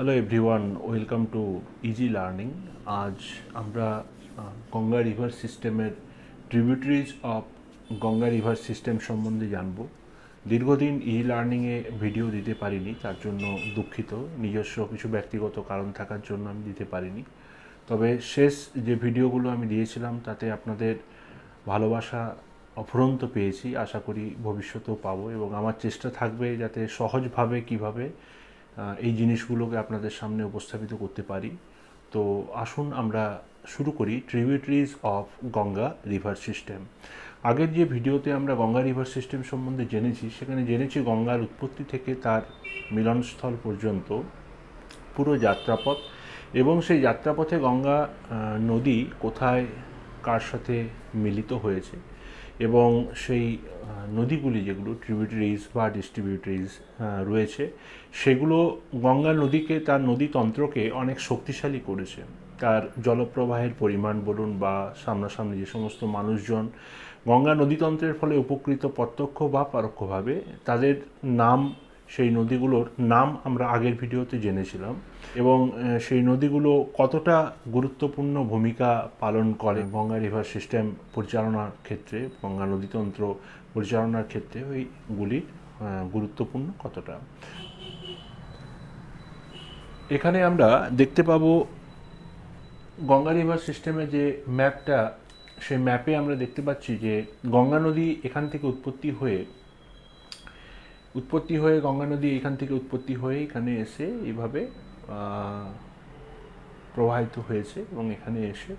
Hello everyone, welcome to easy learning. আজ আমরা Ganga river সিস্টেমের tributaries of Ganga river system সম্বন্ধে জানব। দীর্ঘদিন ইজি লার্নিংয়ে ভিডিও দিতে পারিনি, তার জন্য দুঃখিত। নিজস্ব কিছু ব্যক্তিগত কারণ থাকার জন্য আমি দিতে পারিনি। তবে শেষ যে ভিডিওগুলো আমি দিয়েছিলাম তাতে আপনাদের ভালোবাসা অফুরন্ত পেয়েছি, আশা করি ভবিষ্যতেও পাবো, এবং আমার চেষ্টা থাকবে যাতে সহজভাবে কিভাবে এই জিনিসগুলোকে আপনাদের সামনে উপস্থাপিত করতে পারি। তো আসুন আমরা শুরু করি tributaries of Ganga river system. আগের যে ভিডিওতে আমরা গঙ্গা রিভার সিস্টেম সম্বন্ধে জেনেছি, সেখানে জেনেছি গঙ্গার উৎপত্তি থেকে তার মিলনস্থল পর্যন্ত পুরো যাত্রাপথ, এবং সেই যাত্রাপথে গঙ্গা নদী কোথায় কার সাথে মিলিত হয়েছে, এবং সেই নদীগুলি যেগুলো ট্রিবিউটারিজ বা ডিস্ট্রিবিউটারিজ রয়েছে, সেগুলো গঙ্গা নদীকে, তার নদীতন্ত্রকে অনেক শক্তিশালী করেছে। তার জলপ্রবাহের পরিমাণ বলুন বা সামনাসামনি যে সমস্ত মানুষজন গঙ্গা নদীতন্ত্রের ফলে উপকৃত প্রত্যক্ষ বা পরোক্ষভাবে, তাদের নাম, সেই নদীগুলোর নাম আমরা আগের ভিডিওতে জেনেছিলাম, এবং সেই নদীগুলো কতটা গুরুত্বপূর্ণ ভূমিকা পালন করে গঙ্গা রিভার সিস্টেম পরিচালনার ক্ষেত্রে, গঙ্গা নদীতন্ত্র পরিচালনার ক্ষেত্রে ওইগুলির গুরুত্বপূর্ণ কতটা। এখানে আমরা দেখতে পাবো গঙ্গা রিভার সিস্টেমে যে ম্যাপটা, সেই ম্যাপে আমরা দেখতে পাচ্ছি যে গঙ্গা নদী এখান থেকে উৎপত্তি হয়ে গঙ্গা নদী এখান থেকে উৎপত্তি হয়ে এখানে এসে এইভাবে প্রবাহিত হয়েছে, এবং এখানে এসে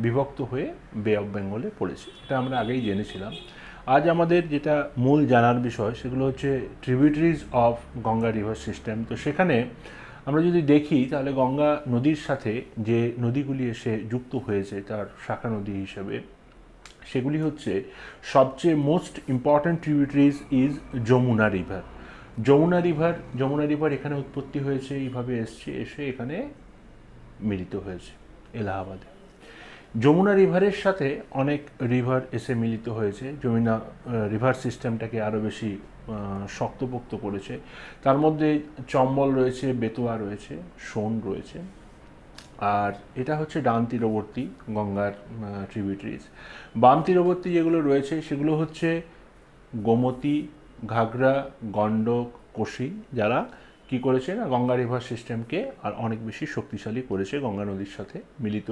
বিভক্ত হয়ে বে অফ বেঙ্গলে পড়েছে। এটা আমরা আগেই জেনেছিলাম। আজ আমাদের যেটা মূল জানার বিষয়, সেগুলো হচ্ছে tributaries of Ganga river system. তো সেখানে আমরা যদি দেখি, তাহলে গঙ্গা নদীর সাথে যে নদীগুলি এসে যুক্ত হয়েছে তার শাখা নদী হিসেবে, সেগুলি হচ্ছে সবচেয়ে most important tributaries is Yamuna river. Yamuna river এখানে উৎপত্তি হয়েছে, এইভাবে এসে এখানে মিলিত হয়েছে এলাহাবাদে। যমুনা রিভারের সাথে অনেক রিভার এসে মিলিত হয়েছে, যমুনা রিভার সিস্টেমটাকে আরও বেশি শক্তপোক্ত করেছে। তার মধ্যে চম্বল রয়েছে, বেতোয়া রয়েছে, সোন রয়েছে, আর এটা হচ্ছে ডান তীরবর্তী গঙ্গার ট্রিবিউটারিজ। বাম তীরবর্তী যেগুলো রয়েছে সেগুলো হচ্ছে গোমতী, ঘাগরা, গণ্ডক, কোশি, যারা কি করেছে না গঙ্গা রিভার সিস্টেমকে আর অনেক বেশি শক্তিশালী করেছে গঙ্গা নদীর সাথে মিলিত,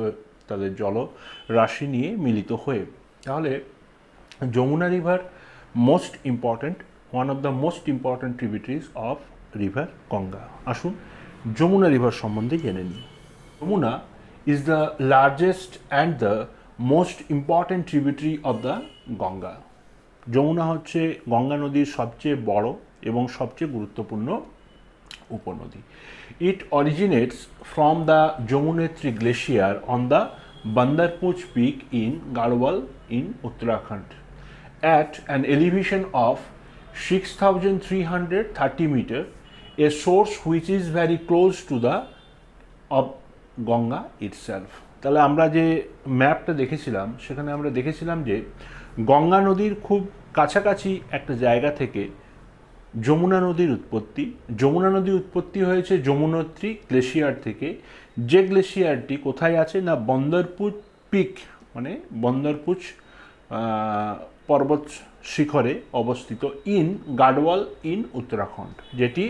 তাদের জলরাশি নিয়ে মিলিত হয়ে। তাহলে Yamuna river most important, one of the most important tributaries of river Ganga. আসুন যমুনা রিভার সম্বন্ধে জেনে নিই। Jamuna is the largest and the most important tributary of the Ganga. Jamuna হচ্ছে গঙ্গা নদীর সবচেয়ে বড় এবং সবচেয়ে গুরুত্বপূর্ণ উপনদী। It originates from the Yamunetri glacier on the Bandarpuch peak in Garhwal in Uttarakhand at an elevation of 6,330 meters, a source which is very close to the of Ganga itself. তাহলে আমরা যে ম্যাপটা দেখেছিলাম, সেখানে আমরা দেখেছিলাম যে গঙ্গা নদীর খুব কাছাকাছি একটা জায়গা থেকে যমুনা নদীর উৎপত্তি। যমুনা নদীর উৎপত্তি হয়েছে যমুনোত্রী গ্লেশিয়ার থেকে, যে গ্লেশিয়ারটি কোথায় আছে না বন্দরপুচ পিক, মানে বন্দরপুচ পর্বত শিখরে অবস্থিত, ইন গাড়ওয়াল ইন উত্তরাখণ্ড, যেটি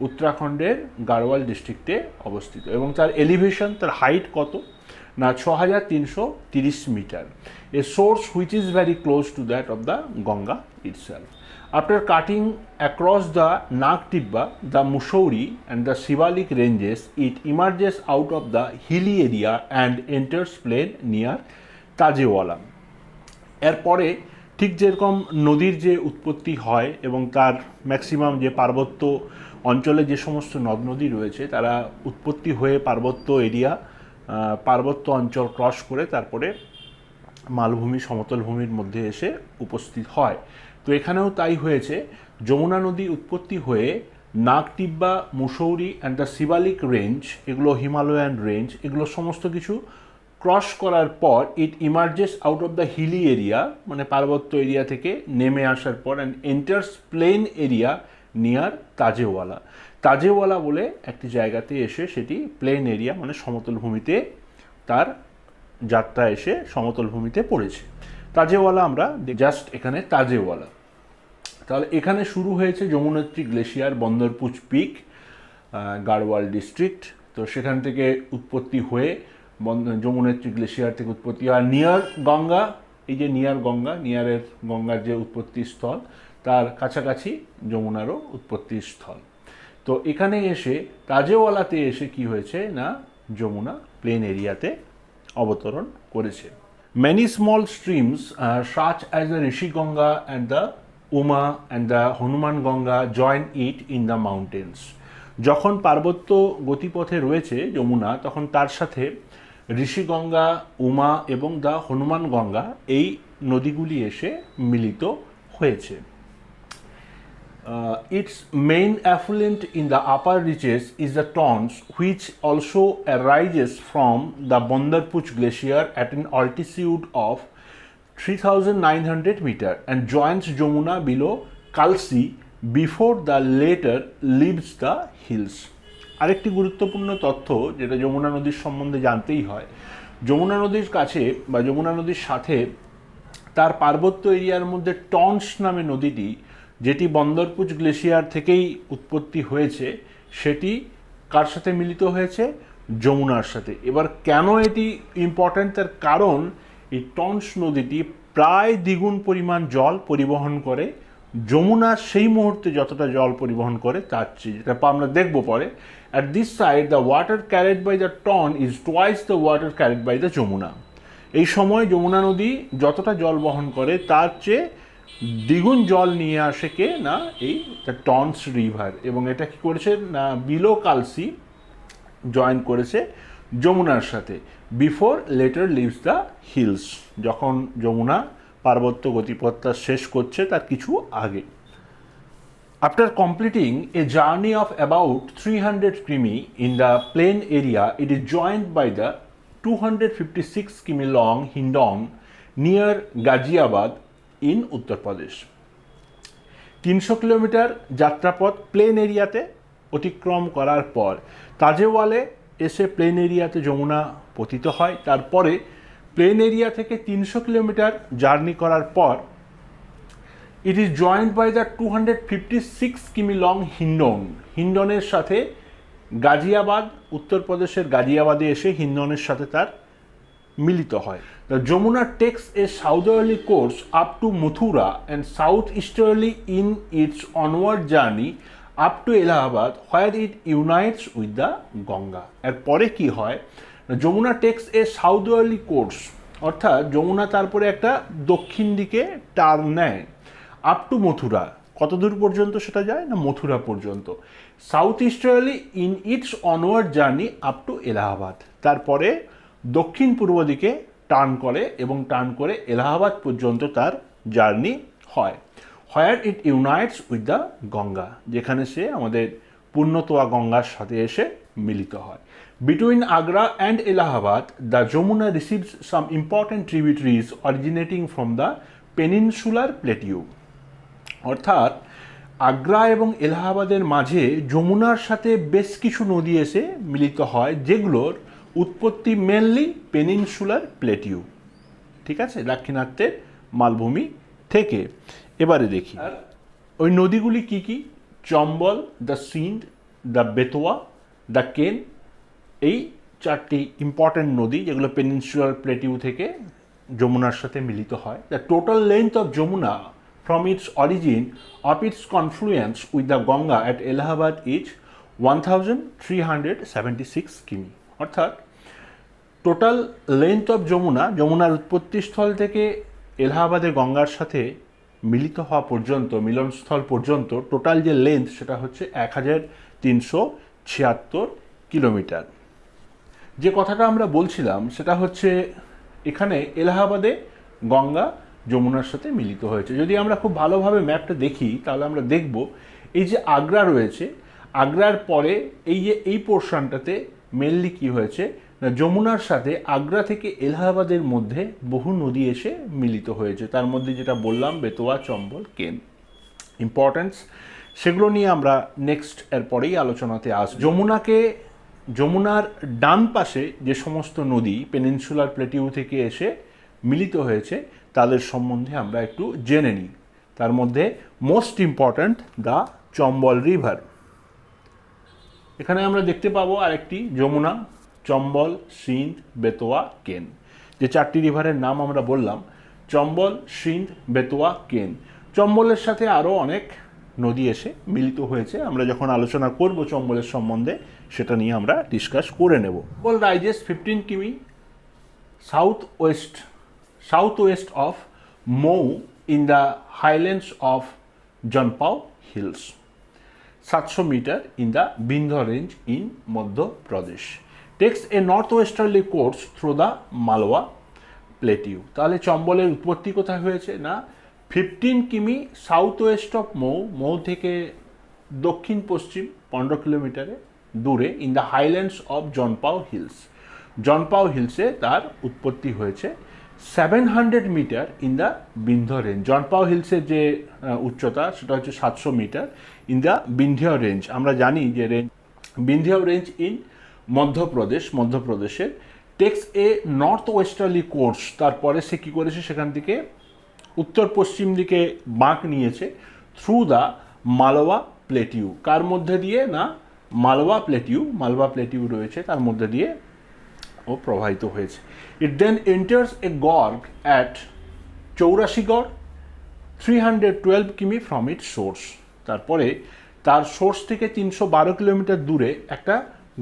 উত্তরাখণ্ডের গাড়ওয়াল ডিস্ট্রিক্টে অবস্থিত, এবং তার এলিভেশন, তার হাইট কত না 6,330 মিটার। A source which is very close to that of the Ganga itself. After cutting across the Nagtibba, the Mussoorie and the Shivalik ranges, it emerges out of the hilly area and enters plain near Tajewala. এরপরে ঠিক যেরকম নদীর যে উৎপত্তি হয় এবং তার maximum যে পার্বত্য অঞ্চলে যে সমস্ত নদ নদী রয়েছে, তারা উৎপত্তি হয়ে পার্বত্য এরিয়া, পার্বত্য অঞ্চল ক্রস করে তারপরে মালভূমি, সমতল ভূমির মধ্যে এসে উপস্থিত হয়। তো এখানেও তাই হয়েছে। যমুনা নদী উৎপত্তি হয়ে Nagtibba, Mussoorie and the Shivalik range, এগুলো হিমালয়ান রেঞ্জ, এগুলো সমস্ত কিছু ক্রস করার পর it emerges out of the hilly area, মানে পার্বত্য এরিয়া থেকে নেমে আসার পর, and enters plain area near Tajewala. Tajewala বলে একটি জায়গাতে এসে সেটি প্লেন এরিয়া মানে সমতল ভূমিতে তার যাত্রা এসে সমতল ভূমিতে পড়েছে। তাজেওয়ালা আমরা জাস্ট এখানে তাজেওয়ালা। তাহলে এখানে শুরু হয়েছে Yamunotri glacier, Bandarpunch peak, Garhwal district. তো সেখান থেকে উৎপত্তি হয়ে যমুনোত্রী গ্লেশিয়ার থেকে উৎপত্তি হয় নিয়ার গঙ্গা। এই যে নিয়ার গঙ্গা, নিয়ারের গঙ্গার যে উৎপত্তি স্থল, তার কাছাকাছি যমুনারও উৎপত্তি স্থল। তো এখানে এসে তাজেওয়ালাতে এসে কি হয়েছে না যমুনা প্লেন এরিয়াতে অবতরণ করেছে। Many small streams such as the Rishi Ganga and the Uma and the Hanuman Ganga join it in the mountains. যখন পার্বত্য গতিপথে রয়েছে যমুনা, তখন তার সাথে ঋষি গঙ্গা, উমা এবং দ্য হনুমান গঙ্গা এই নদীগুলি এসে মিলিত হয়েছে। Its main affluent in the upper reaches is the Tons, which also arises from the Bandarpuch Glacier at an altitude of 3,900 meter and joins Jamuna below Kalsi before the latter leaves the hills. আরেকটি গুরুত্বপূর্ণ তথ্য যেটা যমুনা নদীর সম্বন্ধে জানতেই হয়, যমুনা নদীর কাছে বা যমুনা নদীর সাথে তার পার্বত্য এরিয়ার মধ্যে টন্স নামে নদীটি, যেটি বন্দরপুচ গ্লেশিয়ার থেকেই উৎপত্তি হয়েছে, সেটি কার সাথে মিলিত হয়েছে? যমুনার সাথে। এবার কেন এটি ইম্পর্ট্যান্ট? তার কারণ এই টন্স নদীটি প্রায় দ্বিগুণ পরিমাণ জল পরিবহন করে যমুনা সেই মুহূর্তে যতটা জল পরিবহন করে তার চেয়ে, যেটা আমরা দেখব পরে। At this side the water carried by the Tons is twice the water carried by the Yamuna. এই সময় যমুনা নদী যতটা জল বহন করে তার চেয়ে দ্বিগুণ জল নিয়ে আসে কে না এই দ্য টন্স রিভার। এবং এটা কি করেছে না বিলো কালসি জয়েন করেছে যমুনার সাথে before latter leaves the hills, যখন যমুনা পার্বত্য গতিপথটা শেষ করছে তার কিছু আগে। After completing a journey of about 300 km in the plain area, it is joined by the 256 km long Hindon near Ghaziabad in Uttar Pradesh. 300 kilometre যাত্রাপথ প্লেন এরিয়াতে অতিক্রম করার পর তাজেওয়ালে এসে প্লেন এরিয়াতে যমুনা পতিত হয়। তারপরে প্লেন এরিয়া থেকে 300 কিলোমিটার জার্নি করার পর it is joined by the 256 কিমি লং হিন্ডন। হিন্ডনের সাথে গাজিয়াবাদ, উত্তরপ্রদেশের গাজিয়াবাদে এসে হিন্ডনের সাথে তার মিলিত হয়। The Yamuna takes a southerly course up to Mathura and south easterly in its onward journey up to Allahabad, where it unites with the Ganga. এরপরে কি হয়, Yamuna takes a southerly course, অর্থাৎ যমুনা তারপরে একটা দক্ষিণ দিকে টার্ন নেয় আপ টু মথুরা। কত দূর পর্যন্ত সেটা যায় না মথুরা পর্যন্ত। South easterly in its onward journey up to Allahabad, তারপরে দক্ষিণ পূর্ব দিকে টার্ন করে এবং টার্ন করে এলাহাবাদ পর্যন্ত তার জার্নি হয়। হোয়ার it unites with the Ganga, যেখানে সে আমাদের পূর্ণতোয়া গঙ্গার সাথে এসে মিলিত হয়। Between Agra and Allahabad, the Jamuna receives some important tributaries originating from the peninsular plateau. অর্থাৎ আগ্রা এবং এলাহাবাদের মাঝে যমুনার সাথে বেশ কিছু নদী এসে মিলিত হয়, যেগুলোর উৎপত্তি মেনলি পেনিনসুলার প্লেটিউ, ঠিক আছে, দাক্ষিণাত্যের মালভূমি থেকে। এবারে দেখি আর ওই নদীগুলি কি কি। Chambal, the Sindh, the Betwa, the কেন, এই চারটি ইম্পর্ট্যান্ট নদী যেগুলো পেনিনসুলার প্লেটিউ থেকে যমুনার সাথে মিলিত হয়। The total length of Yamuna from its origin of its confluence with the Ganga at Allahabad is 1376 কিমি। অর্থাৎ টোটাল লেন্থ অফ যমুনা, যমুনার উৎপত্তিস্থল থেকে এলাহাবাদে গঙ্গার সাথে মিলিত হওয়া পর্যন্ত, মিলনস্থল পর্যন্ত টোটাল যে লেন্থ সেটা হচ্ছে 1376 কিলোমিটার। যে কথাটা আমরা বলছিলাম সেটা হচ্ছে এখানে এলাহাবাদে গঙ্গা যমুনার সাথে মিলিত হয়েছে। যদি আমরা খুব ভালোভাবে ম্যাপটা দেখি তাহলে আমরা দেখব এই যে আগ্রা রয়েছে, আগ্রার পরে এই যে এই পোর্শনটাতে মেনলি কি হয়েছে না যমুনার সাথে আগ্রা থেকে এলাহাবাদের মধ্যে বহু নদী এসে মিলিত হয়েছে। তার মধ্যে যেটা বললাম বেতোয়া, চম্বল, কেন। ইম্পর্টেন্স, সেগুলো নিয়ে আমরা নেক্সট এর পরেই আলোচনাতে যমুনার ডান পাশে যে সমস্ত নদী পেনিনসুলার প্লেটিউ থেকে এসে মিলিত হয়েছে তাদের সম্বন্ধে আমরা একটু জেনে নিই। তার মধ্যে most important the Chambal river. এখানে আমরা দেখতে পাবো আরেকটি যমুনা, চম্বল, সিন্ধ, বেতোয়া, কেন। যে চারটি রিভারের নাম আমরা বললাম, চম্বল, সিন্ধ, বেতোয়া, কেন। চম্বলের সাথে আরও অনেক নদী এসে মিলিত হয়েছে। আমরা যখন আলোচনা করব চম্বলের সম্বন্ধে সেটা নিয়ে আমরা ডিসকাস করে নেব। চম্বল রাইজেস 15 কিমি southwest of Mou in the highlands of Jonpao Hills, 700 meter in the Vindhya range in Madhya Pradesh. Takes a northwesterly course through the Malwa Plateau. তাহলে চম্বলের উৎপত্তি কোথায় হয়েছে না 15 কিমি সাউথ ওয়েস্ট অফ মৌ থেকে দক্ষিণ পশ্চিম 15 কিলোমিটারে দূরে in the highlands of Janapav hills. Janapav হিলসে তার উৎপত্তি হয়েছে। 700 metre in the Vindhya range. Janapav হিলসের যে উচ্চতা সেটা হচ্ছে 700 metre in the Vindhya range. আমরা জানি যে বিন্ধ্য রেঞ্জ ইন মধ্যপ্রদেশের takes a north westerly course. তারপরে সে কী করেছে, সেখান থেকে উত্তর পশ্চিম দিকে বাঁক নিয়েছে থ্রু দ্য মালওয়া প্লেটিউ। কার মধ্যে দিয়ে না মালওয়া প্লেটিউ রয়েছে, তার মধ্যে দিয়ে ও প্রবাহিত হয়েছে। ইট দেন এন্টার্স এ গর্গ অ্যাট চৌরাশিগড় 312 কিমি ফ্রম ইট সোর্স। তারপরে তার সোর্স থেকে 312 কিলোমিটার দূরে একটা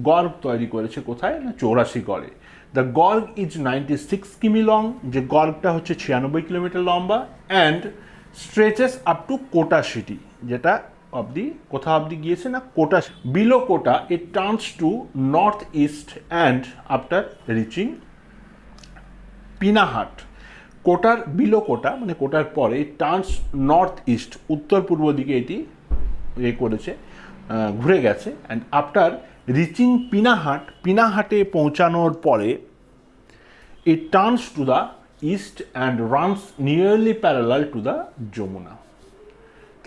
গর্গ তৈরি করেছে। কোথায় না চৌরাশিগড়ে। দ্য গর্গ ইজ 96 কিমি লং। যে গর্গটা হচ্ছে 96 কিলোমিটার লম্বা। And stretches up to Kota city, যেটা কোথা অবধি গিয়েছে না Kota. Below Kota it turns to north east and after reaching Pinahat. কোটার বিলো কোটা মানে কোটার পরে টার্নস নর্থ ইস্ট, উত্তর পূর্ব দিকে এটি করেছে, ঘুরে গেছে। অ্যান্ড আফটার রিচিং পিনাহাটে পৌঁছানোর পরে ইট turns to the east and runs nearly parallel to the Jamuna.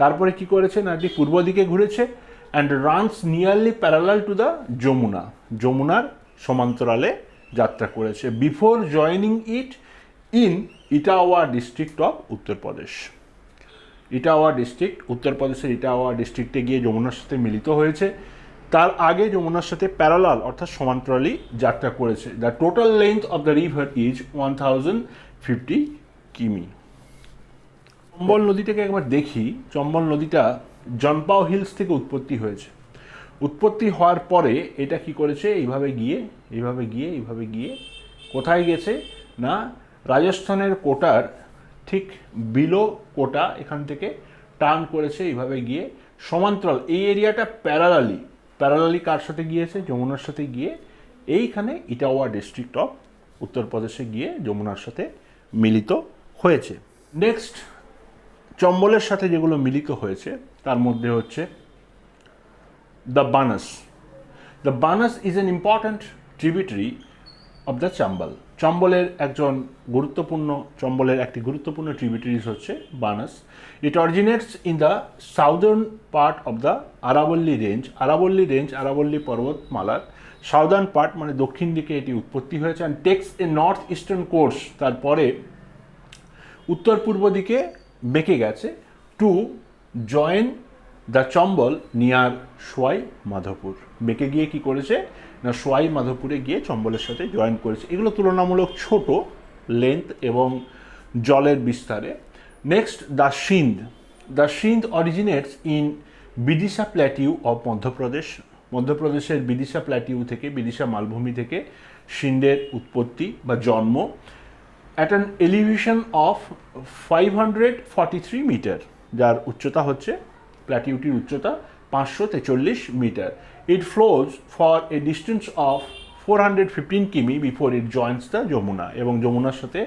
তারপরে কি করেছে না এটি পূর্ব দিকে ঘুরেছে and runs nearly parallel to the যমুনার সমান্তরালে যাত্রা করেছে। Before joining it in Etawah district of Uttar Pradesh. উত্তরপ্রদেশের ইটাওয়া ডিস্ট্রিক্টে গিয়ে যমুনার সাথে মিলিত হয়েছে। তার আগে যমুনার সাথে প্যারালাল অর্থাৎ সমান্তরালি যাত্রা করেছে। The total length of the river is 1050 কিমি। চম্বল নদীটাকে একবার দেখি। চম্বল নদীটা জনপাও হিলস থেকে উৎপত্তি হয়েছে। উৎপত্তি হওয়ার পরে এটা কি করেছে, এইভাবে গিয়ে কোথায় গেছে না রাজস্থানের কোটার ঠিক বিলো কোটা, এখান থেকে টার্ন করেছে এইভাবে গিয়ে সমান্তরাল। এই এরিয়াটা প্যারালালি কার সাথে গিয়েছে, যমুনার সাথে গিয়ে এইখানে ইটাওয়া ডিস্ট্রিক্ট অফ উত্তরপ্রদেশে গিয়ে যমুনার সাথে মিলিত হয়েছে। নেক্সট চম্বলের সাথে যেগুলো মিলিত হয়েছে তার মধ্যে হচ্ছে দ্য বানাস is an important tributary of the চম্বলের একটি গুরুত্বপূর্ণ ট্রিবিউটারিজ হচ্ছে বানাস। ইট originates in the southern part of the আরাবল্লী আরাবল্লী পর্বতমালার সাউদার্ন পার্ট মানে দক্ষিণ দিকে এটি উৎপত্তি হয়েছে। And text a north eastern course, তারপরে উত্তর পূর্ব দিকে বেঁকে গেছে to join the Chambal near সোয়াই মাধোপুর। বেঁকে গিয়ে কি করেছে না সোয়াই মাধোপুরে গিয়ে চম্বলের সাথে জয়েন করেছে। এগুলো তুলনামূলক ছোট লেন্থ এবং জলের বিস্তারে। Next the Sindh originates in Vidisha plateau of মধ্যপ্রদেশের বিদিশা প্ল্যাটিউ থেকে, বিদিশা মালভূমি থেকে সিন্ধের উৎপত্তি বা জন্ম। At an elevation of 543 metre, যার উচ্চতা হচ্ছে প্ল্যাটিউটির উচ্চতা 543 metre. It flows for a distance of 415 কিমি before it joins the Yamuna, এবং যমুনার সাথে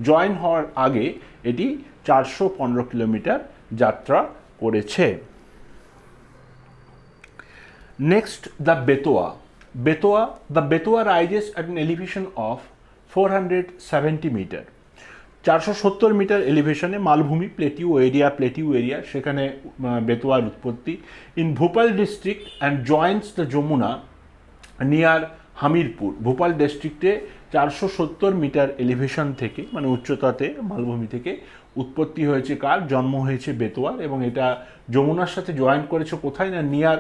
জয়েন হওয়ার আগে এটি 415 কিলোমিটার যাত্রা করেছে। Next the Betwa rises at an elevation of 470 metre. 470 metre এলিভেশনে মালভূমি প্লেটিউ এরিয়া সেখানে বেতোয়ার উৎপত্তি in Bhopal district and joins the Yamuna near Hamirpur. Bhopal ডিস্ট্রিক্টে 470 মিটার এলিভেশন থেকে মানে উচ্চতাতে মালভূমি থেকে উৎপত্তি হয়েছে কার, জন্ম হয়েছে বেতোয়ার, এবং এটা যমুনার সাথে জয়েন্ট করেছে কোথায় না নিয়ার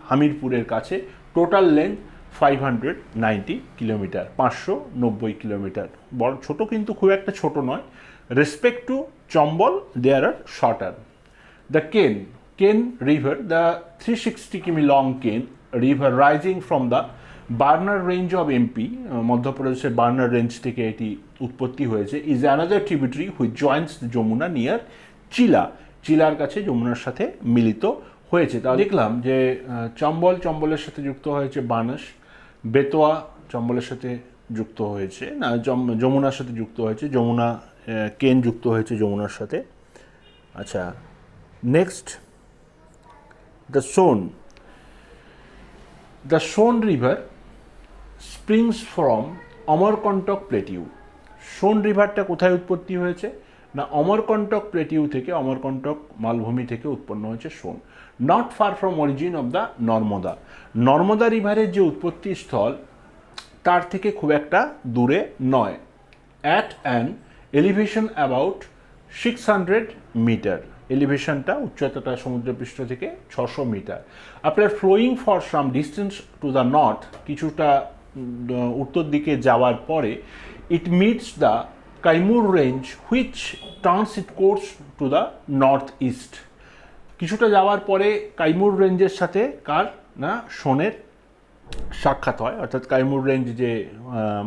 হামিরপুরের কাছে। Total length 590 kilometre, 590 kilometre. বড় ছোট কিন্তু খুব একটা ছোট নয়। Respect to Chambal there are shorter. The Ken River, the 360 km long Ken River rising from the Barnar range of MP, মধ্যপ্রদেশের বার্নার রেঞ্জ থেকে এটি উৎপত্তি হয়েছে, is another tributary which joins the Yamuna near চিলার কাছে যমুনার সাথে মিলিত হয়েছে। তাহলে দেখলাম যে চম্বলের সাথে যুক্ত হয়েছে বানাস, বেতোয়া চম্বলের সাথে যুক্ত হয়েছে না, যমুনার সাথে যুক্ত হয়েছে, যমুনা কেন যুক্ত হয়েছে যমুনার সাথে। আচ্ছা, next the Son river springs from Amarkantak plateau. Son রিভারটা কোথায় উৎপত্তি হয়েছে না অমরকন্টক প্লেটিউ থেকে, অমরকন্টক মালভূমি থেকে উৎপন্ন হয়েছে Son. Not far from origin of the Narmada রিভারের যে উৎপত্তি স্থল তার থেকে খুব একটা দূরে নয়। At an elevation about 600 metre, এলিভেশনটা উচ্চতাটা সমুদ্রপৃষ্ঠ থেকে 600 metre. After flowing for some distance to the north, কিছুটা উত্তর দিকে যাওয়ার পরে, it meets the Kaimur range which turns it course to the north east. কিছুটা যাওয়ার পরে কাইমুর রেঞ্জের সাথে কার না সোনের সাক্ষাৎ হয়, অর্থাৎ কাইমুর রেঞ্জ যে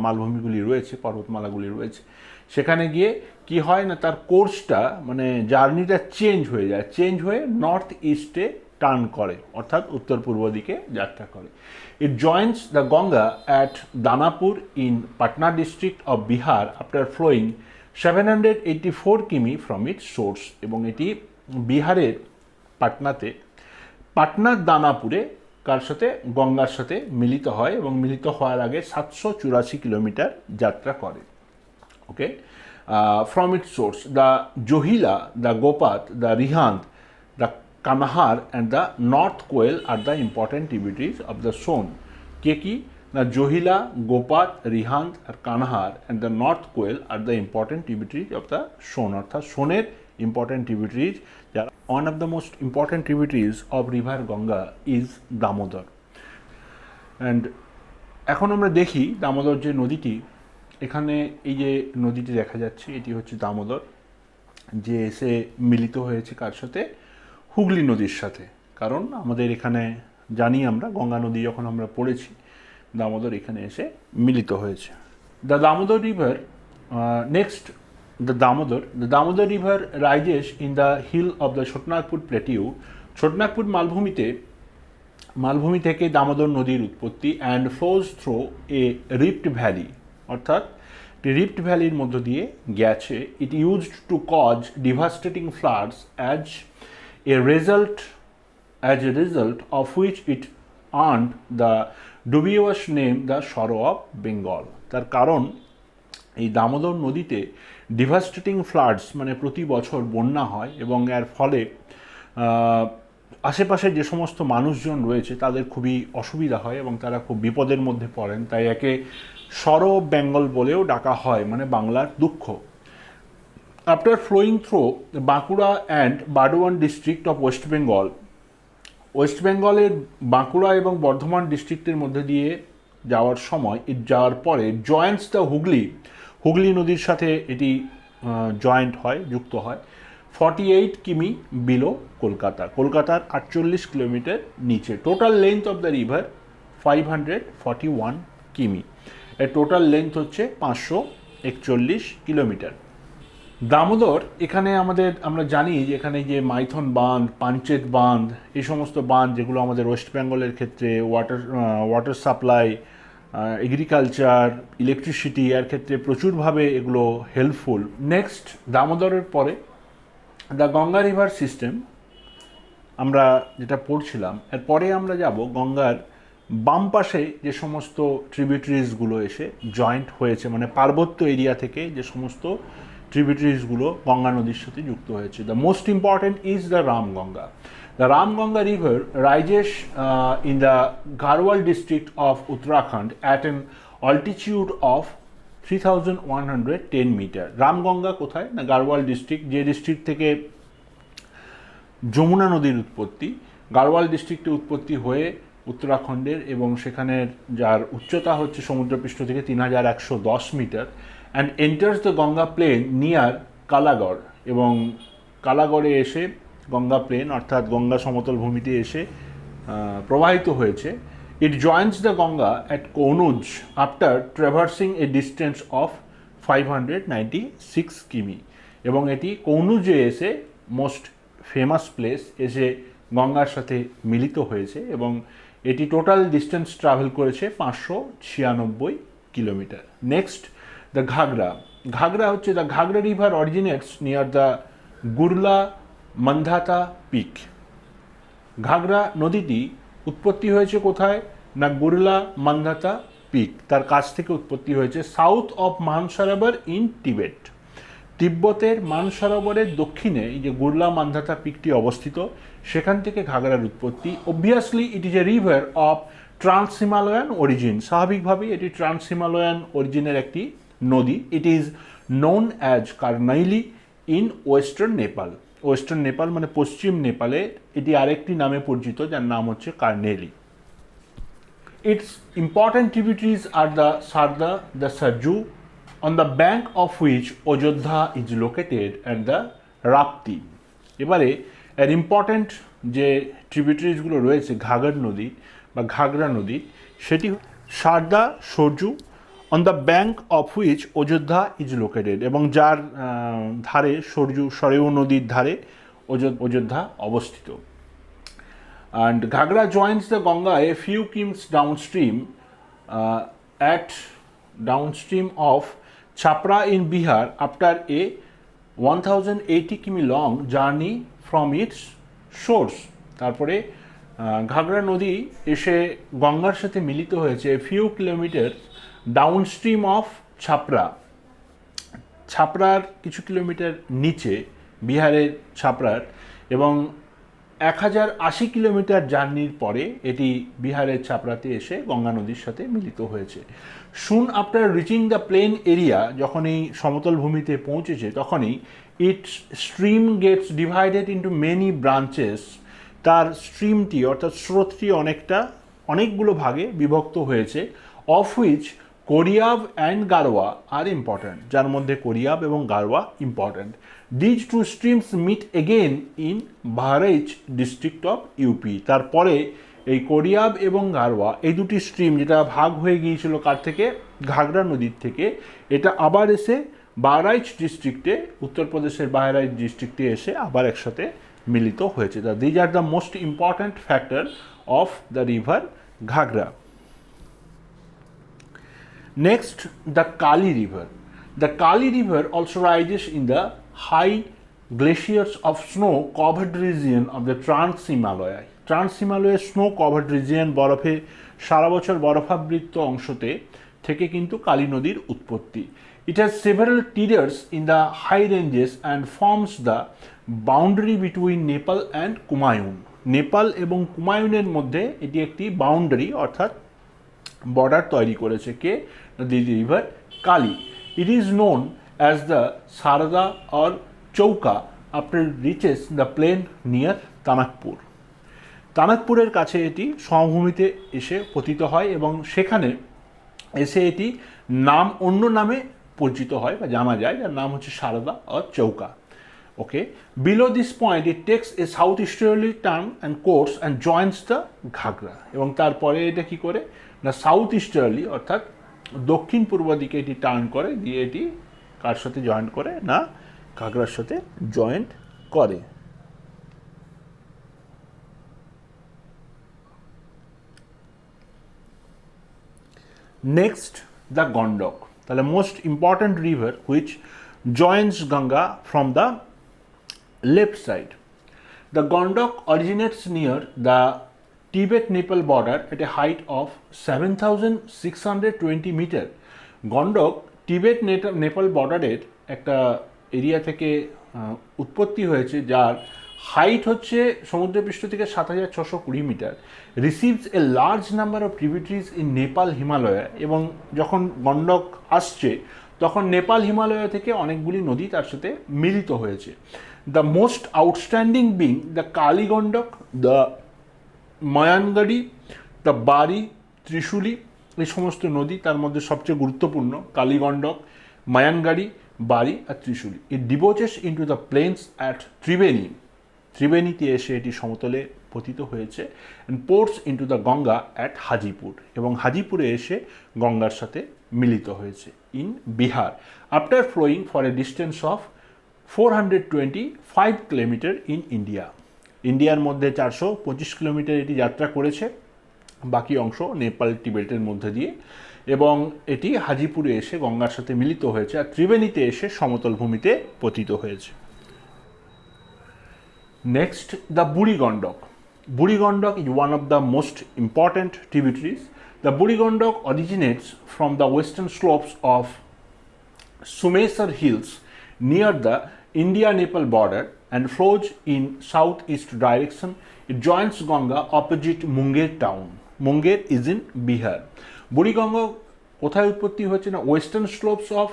মালভূমিগুলি রয়েছে, পর্বতমালাগুলি রয়েছে, সেখানে গিয়ে কি হয় না তার কোর্সটা মানে জার্নিটা চেঞ্জ হয়ে নর্থ ইস্টে টার্ন করে, অর্থাৎ উত্তর পূর্ব দিকে যাত্রা করে। It joins the Ganga at Danapur in Patna district of Bihar after flowing 784 km from its source. এবং এটি বিহারের পাটনার দানাপুরে কার সাথে গঙ্গার সাথে মিলিত হয়, এবং মিলিত হওয়ার আগে 784 কিলোমিটার যাত্রা করে। ওকে, from its source, the Johila, the Gopat, the Rihand, the Kanahar and the North Koel are the important tributaries of the Son. Keki, the Johila, Gopat, Rihand R Kanahar and the North Koel are the important tributaries of the Son. অর্থাৎ সোনের important tributaries, যারা one of the most important tributaries of river Ganga is Damodar. And এখন আমরা দেখি দামোদর যে নদীটি, এখানে এই যে নদীটি দেখা যাচ্ছে এটি হচ্ছে দামোদর, যে এসে মিলিত হয়েছে কার সাথে, হুগলি নদীর সাথে। কারণ আমাদের এখানে জানি আমরা গঙ্গা নদী যখন আমরা পড়েছি, দামোদর এখানে এসে মিলিত হয়েছে। The Damodar river next the Damodar river rises in the hill of the Chotanagpur plateau. Chotanagpur মালভূমি থেকে দামোদর নদীর উৎপত্তি, and flows through a rift valley, অর্থাৎ রিফট ভ্যালির মধ্য দিয়ে গেছে। It used to cause devastating floods as a result of which it earned the dubious name the sorrow of Bengal. তার কারণ এই দামোদর নদীতে ডিভাস্টেটিং ফ্লাডস মানে প্রতি বছর বন্যা হয়, এবং এর ফলে আশেপাশে যে সমস্ত মানুষজন রয়েছে তাদের খুবই অসুবিধা হয় এবং তারা খুব বিপদের মধ্যে পড়েন, তাই একে সরো অফ বেঙ্গল বলেও ডাকা হয়, মানে বাংলার দুঃখ। After flowing through Bankura and Burdwan district of West বেঙ্গলের বাঁকুড়া এবং বর্ধমান ডিস্ট্রিক্টের মধ্যে দিয়ে যাওয়ার পরে জয়েন্টস দ্য হুগলি নদীর সাথে এটি যুক্ত হয় 48 কিমি বিলো কলকাতার 48 কিলোমিটার নিচে। Total length of the river 541 কিমি, এর টোটাল লেন্থ হচ্ছে 541 কিলোমিটার। দামোদর এখানে আমরা জানি যে এখানে যে মাইথন বাঁধ, পাঞ্চেত বাঁধ, এই সমস্ত বাঁধ যেগুলো আমাদের ওয়েস্ট বেঙ্গলের ক্ষেত্রে ওয়াটার সাপ্লাই, এগ্রিকালচার, ইলেকট্রিসিটি এর ক্ষেত্রে প্রচুরভাবে এগুলো হেল্পফুল। নেক্সট দামোদরের পরে দ্য গঙ্গা রিভার সিস্টেম আমরা যেটা পড়ছিলাম, এরপরে আমরা যাব গঙ্গার বাম পাশে যে সমস্ত ট্রিবিউটারিজগুলো এসে জয়েন্ট হয়েছে, মানে পার্বত্য এরিয়া থেকে যে সমস্ত ট্রিবিউটারিজগুলো গঙ্গা নদীর সাথে যুক্ত হয়েছে। The most important is the Ramganga. The Ramganga River rises in the Garhwal district of Uttarakhand at an altitude of 3110 meter. Ramganga কোথায় না, গাড়ওয়াল ডিস্ট্রিক্ট, যে ডিস্ট্রিক্ট থেকে যমুনা নদীর উৎপত্তি, গাড়ওয়াল ডিস্ট্রিক্টে উৎপত্তি হয়ে উত্তরাখণ্ডের, এবং সেখানের যার উচ্চতা হচ্ছে সমুদ্রপৃষ্ঠ থেকে 3110 metre, and enters the Ganga plain near Kalagarh, এবং কালাগড়ে এসে গঙ্গা প্লেন অর্থাৎ গঙ্গা সমতল ভূমিতে এসে প্রবাহিত হয়েছে। It joins the Ganga at Kannauj after traversing a distance of 596 km, এবং এটি কৌনুজে এসে মোস্ট ফেমাস প্লেস এসে গঙ্গার সাথে মিলিত হয়েছে, এবং এটি টোটাল ডিস্টেন্স ট্রাভেল করেছে 596 kilometre. Next the Ghaghara. Ghaghara হচ্ছে the Ghaghara river originates near the Gurla Mandhata peak. Ghaghara নদীটি উৎপত্তি হয়েছে কোথায় না, গুরলা মান্ধাতা পিক, তার কাছ থেকে উৎপত্তি হয়েছে south of Mansarovar in Tibet. তিব্বতের মানসরোবরের দক্ষিণে এই যে গুরলা মান্ধাতা পিকটি অবস্থিত, সেখান থেকে ঘাগরার উৎপত্তি। Obviously it is a river of trans Himalayan origin, স্বাভাবিকভাবেই এটি ট্রান্স হিমালয়ান অরিজিনের একটি নদী। It is known as Karnali in western Nepal. Western Nepal মানে পশ্চিম নেপালে এটি আরেকটি নামে পরিচিত, যার নাম হচ্ছে Karnali. Its important tributaries are the Sarda, the Sarju, on the bank of which Ayodhya is located, and the Rapti. এবারে এর ইম্পর্ট্যান্ট যে ট্রিবিউটারিজগুলো রয়েছে ঘাগর নদী বা ঘাগরা নদী, সেটি Sarda, Sarju, on the bank of which Ayodhya is located, এবং যার ধারে সরেউ নদীর ধারে অযোধ্যা অবস্থিত। And Ghaghara joins the Ganga a few kms downstream at downstream of Chhapra in Bihar after a 1080 km long journey from its source. তারপরে ঘাগরা নদী এসে গঙ্গার সাথে মিলিত হয়েছে few kilometre downstream of Chhapra. ছাপরার কিছু কিলোমিটার নিচে বিহারের ছাপরার, এবং 1080 কিলোমিটার জার্নির পরে এটি বিহারের ছাপরাতে এসে গঙ্গা নদীর সাথে মিলিত হয়েছে। Soon after reaching the plain area, যখন এই সমতল ভূমিতে পৌঁছেছে তখনই it stream gets divided into many branches. তার স্ট্রিমটি অর্থাৎ স্রোতটি অনেকগুলো ভাগে বিভক্ত হয়েছে। Of which Kauriala and Girwa are important, যার মধ্যে কোরিয়াব এবং Girwa important. These two streams meet again in Bahraich district of UP. তারপরে এই কোরিয়াব এবং গারোয়া এই দুটি স্ট্রিম, যেটা ভাগ হয়ে গিয়েছিল কার থেকে, ঘাগরা নদীর থেকে, এটা আবার এসে বাহরাইচ ডিস্ট্রিক্টে, উত্তরপ্রদেশের বাহরাইচ ডিস্ট্রিক্টে এসে আবার একসাথে মিলিত হয়েছে। These are the most important factor of the river ghagra. Next, the Kali River. The Kali River also rises in the high glaciers of snow-covered region of the Trans-Himalaya. Trans-Himalaya snow-covered region, বরফে সারা বছর বরফাবৃত অংশতে থেকে কিন্তু কালী নদীর উৎপত্তি। It has several tears in the high ranges and forms the boundary between Nepal and Kumaun. Nepal এবং কুমায়ুনের মধ্যে এটি একটি বাউন্ডারি অর্থাৎ বর্ডার তৈরি করেছে কে, the river Kali. It is known as the Sarda or Chauka after reaches the plain near Tanakpur. তানাকপুরের কাছে এটি সমভূমিতে এসে পতিত হয় এবং সেখানে এসে এটি অন্য নামে পরিচিত হয় বা জানা যায়, যার নাম হচ্ছে Sarda or Chauka. Okay, below this point it takes a south easterly turn and course and joins the Ghaghara. এবং তারপরে এটা কি করে না, সাউথ ইস্টার্লি অর্থাৎ দক্ষিণ পূর্ব দিকে এটি টার্ন করে, দিয়ে এটি কার সাথে জয়েন্ট করে না, ঘাগরার সাথে জয়েন্ট করে। Next the Gandak. তাহলে most important river which joins Ganga from the left side. The Gondok originates near the Tibet Nepal border at a height of 7,620 metre. Gandak Tibet Nepal বর্ডারের একটা এরিয়া থেকে উৎপত্তি হয়েছে, যার হাইট হচ্ছে সমুদ্রপৃষ্ঠ থেকে 7,620 metre. Receives a large number of tributaries in Nepal Himalaya, এবং যখন গন্ডক আসছে তখন নেপাল হিমালয় থেকে অনেকগুলি নদী তার সাথে মিলিত হয়েছে। The most outstanding being the Kali Gandak, the Mayangadi, the Bari, Trishuli, এই সমস্ত নদী তার মধ্যে সবচেয়ে গুরুত্বপূর্ণ কালীগণ্ডক, মায়ানগাড়ি, বারি আর Trishuli. It debouches into the plains at Triveni, ত্রিবেণীতে এসে এটি সমতলে পতিত হয়েছে, and pours into the Ganga at Hajipur, এবং হাজিপুরে এসে গঙ্গার সাথে মিলিত হয়েছে in Bihar, after flowing for a distance of 425 kilometre in India. ইন্ডিয়ার মধ্যে 425 কিলোমিটার এটি যাত্রা করেছে, বাকি অংশ নেপাল টিবেটের মধ্যে দিয়ে, এবং এটি হাজিপুরে এসে গঙ্গার সাথে মিলিত হয়েছে আর ত্রিবেণীতে এসে সমতল ভূমিতে পতিত হয়েছে। নেক্সট, দ্য বুড়ি গন্ডক। বুড়ি Gandak is one of the most important tributaries. The Buri Gandok originates from the western slopes of Sumesar Hills near the India-Nepal border and flows in southeast direction. It joins Ganga opposite Munger town. Munger is in Bihar. Buri Gandok কোথায় উৎপত্তি হয়েছে না, western slopes of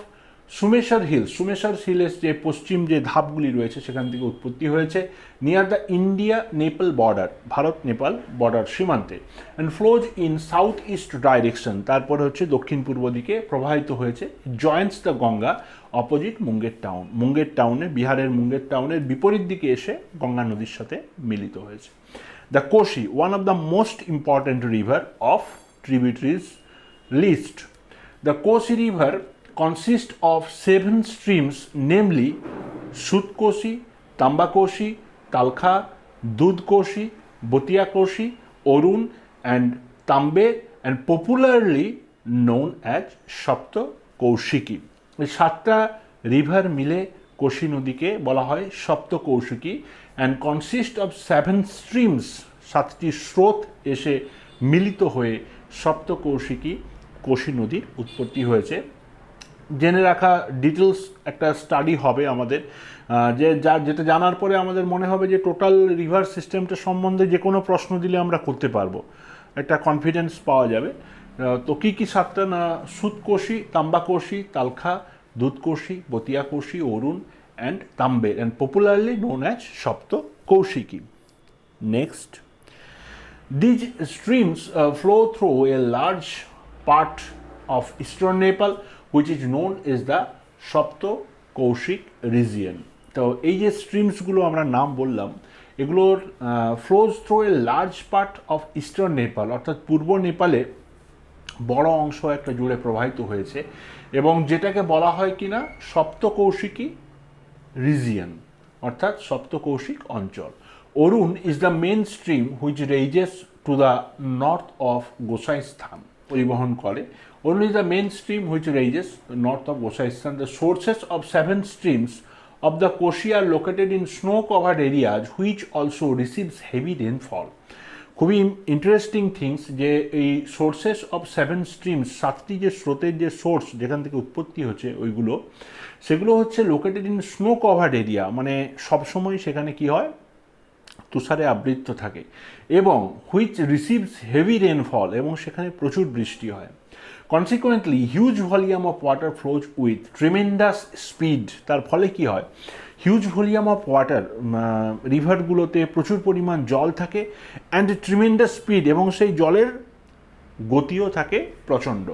সুমেশার hills, সুমেশার হিলের যে পশ্চিম যে ধাপগুলি রয়েছে সেখান থেকে উৎপত্তি হয়েছে, near the India Nepal border, Bharat Nepal border সীমান্তে, and flows in south east direction, তারপরে হচ্ছে দক্ষিণ পূর্ব দিকে প্রবাহিত হয়েছে, joins the Ganga opposite Munger town, Munger টাউনে, বিহারের মুঙ্গের টাউনের বিপরীত দিকে এসে গঙ্গা নদীর সাথে মিলিত হয়েছে। The Kosi, one of the most important river of tributaries list. The Kosi River consists of 7 streams, namely Sutkosi, Tambakosi, Talkha, Dudkosi, Botiakosi, Orun, and Tambe, and popularly known as Sapta Kaushiki. এই 7টা river মিলে কোশি নদীকে বলা হয় Sapta Kaushiki, and consist of 7 streams, 7টি স্রোত এসে মিলিত হয়ে সপ্ত কৌশিকী কোশি নদীর উৎপত্তি হয়েছে। জেনে রাখা ডিটেলস একটা স্টাডি হবে আমাদের, যেটা জানার পরে আমাদের মনে হবে যে টোটাল রিভার সিস্টেমটা সম্বন্ধে যে কোনো প্রশ্ন দিলে আমরা করতে পারবো, একটা কনফিডেন্স পাওয়া যাবে। তো কী কী 7টা না, Sutkoshi, Tambakoshi, Talkha, Dudhkoshi, Batiyakoshi, Arun and Tambe, and popularly known as Sapta Kaushiki. Next, these streams flow through a large part of eastern Nepal which is known as the Sapta Kaushik region. তো এই যে স্ট্রিমসগুলো আমরা নাম বললাম, এগুলোর flows through a large part of eastern Nepal, অর্থাৎ পূর্ব নেপালে বড় অংশ একটা জুড়ে প্রবাহিত হয়েছে, এবং যেটাকে বলা হয় কিনা সপ্তকৌশিকী রিজিয়ন, অর্থাৎ সপ্তকৌশিক অঞ্চল। Arun is the main stream which rises to the north of Gosainthan, পরিবহন করে। Arun is the main stream which rises north of Gosainthan. The sources of 7 streams of the Koshi are located in snow-covered areas which also receives heavy rainfall. খুবই interesting things যে এই sources of 7 streams, 7টি যে স্রোতের যে source যেখান থেকে উৎপত্তি হচ্ছে ওইগুলো, সেগুলো হচ্ছে located in snow covered area, মানে সবসময় সেখানে কি হয়, তুষারে আবৃত থাকে, এবং হুইচ রিসিভস হেভি রেনফল, এবং সেখানে প্রচুর বৃষ্টি হয়। Consequently huge volume of water flows with tremendous speed, তার ফলে কি হয়, হিউজ ভলিউম অফ ওয়াটার, রিভারগুলোতে প্রচুর পরিমাণ জল থাকে, অ্যান্ড ট্রিমেন্ডাস স্পিড, এবং সেই জলের গতিও থাকে প্রচণ্ড,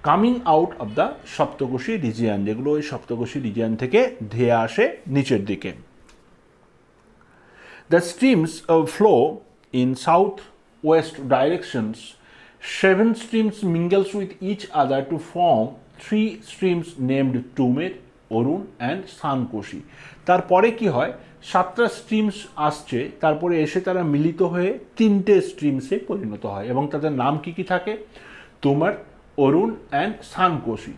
coming out of the Saptakoshi region, যেগুলো ওই সপ্তকোশী রিজিয়ান থেকে ধেয়ে আসে নিচের দিকে। The streams flow in south-west directions. 7 streams mingles with each other to form 3 streams named Tumer, Orun and Sankoshi. তারপরে কি হয়, 7টা স্ট্রিমস আসছে, তারপরে এসে তারা মিলিত হয়ে 3টে স্ট্রিমসে পরিণত হয়, এবং তাদের নাম কি কি থাকে, তুমার, অরুণ and সানকোশি।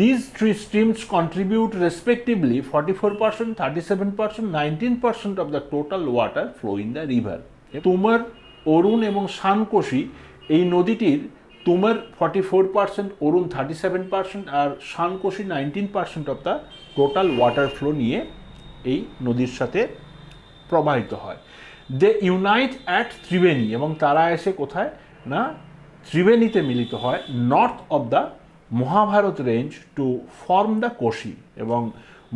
These 3 streams contribute respectively 44%, 37%, 19% of the total water flow in the river. তুমার, অরুণ এবং শানকোশি এই নদীটির তুমের 44%, অরুণ 37% আর শানকোশি 19% of the total water flow নিয়ে এই নদীর সাথে প্রবাহিত হয়। দে ইউনাইট অ্যাট ত্রিবেণী, এবং তারা এসে কোথায় না ত্রিবেণীতে মিলিত হয়, north of the Mahabharat range to form the Kosi, এবং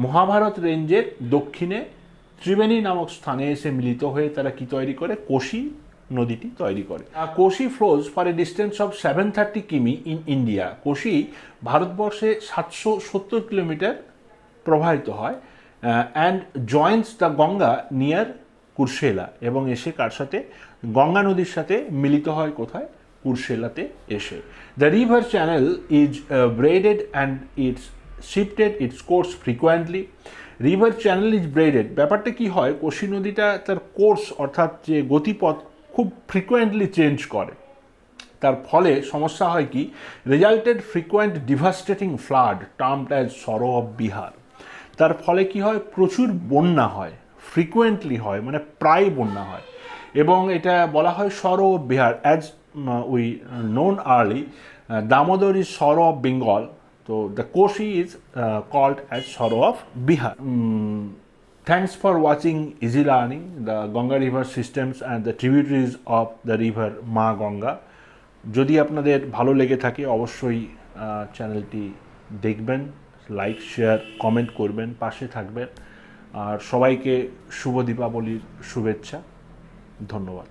মহাভারত রেঞ্জের দক্ষিণে ত্রিবেণী নামক স্থানে এসে মিলিত হয়ে তারা কি তৈরি করে, কোশি নদীটি তৈরি করে। Kosi flows for a distance of 730 কিমি ইন ইন্ডিয়া। কোশি ভারতবর্ষে 770 কিলোমিটার প্রবাহিত হয়, and joins the Ganga near Kursela, এবং এসে কার সাথে, গঙ্গা নদীর সাথে মিলিত হয় কোথায়, কুরশেলাতে এসে। The river channel is braided and it's shifted it's course frequently. River channel is braided, ব্যাপারটা কি হয়, কোশি নদীটা তার কোর্স অর্থাৎ যে গতিপথ খুব ফ্রিকোয়েন্টলি চেঞ্জ করে। তার ফলে সমস্যা হয় কি, resulted frequent devastating flood termed as sorrow of Bihar. তার ফলে কি হয়, প্রচুর বন্যা হয়, ফ্রিকোয়েন্টলি হয়, মানে প্রায় বন্যা হয়, এবং এটা বলা হয় sorrow of Bihar. As we known earlier, Damodar is sorrow of Bengal, তো the Kosi is called as sorrow of Bihar. Thanks for watching Easy Learning, the Ganga River systems and the tributaries of the river মা গঙ্গা। যদি আপনাদের ভালো লেগে থাকে অবশ্যই চ্যানেলটি দেখবেন, লাইক শেয়ার কমেন্ট করবেন, পাশে থাকবেন, আর সবাইকে শুভ দীপাবলির শুভেচ্ছা। ধন্যবাদ।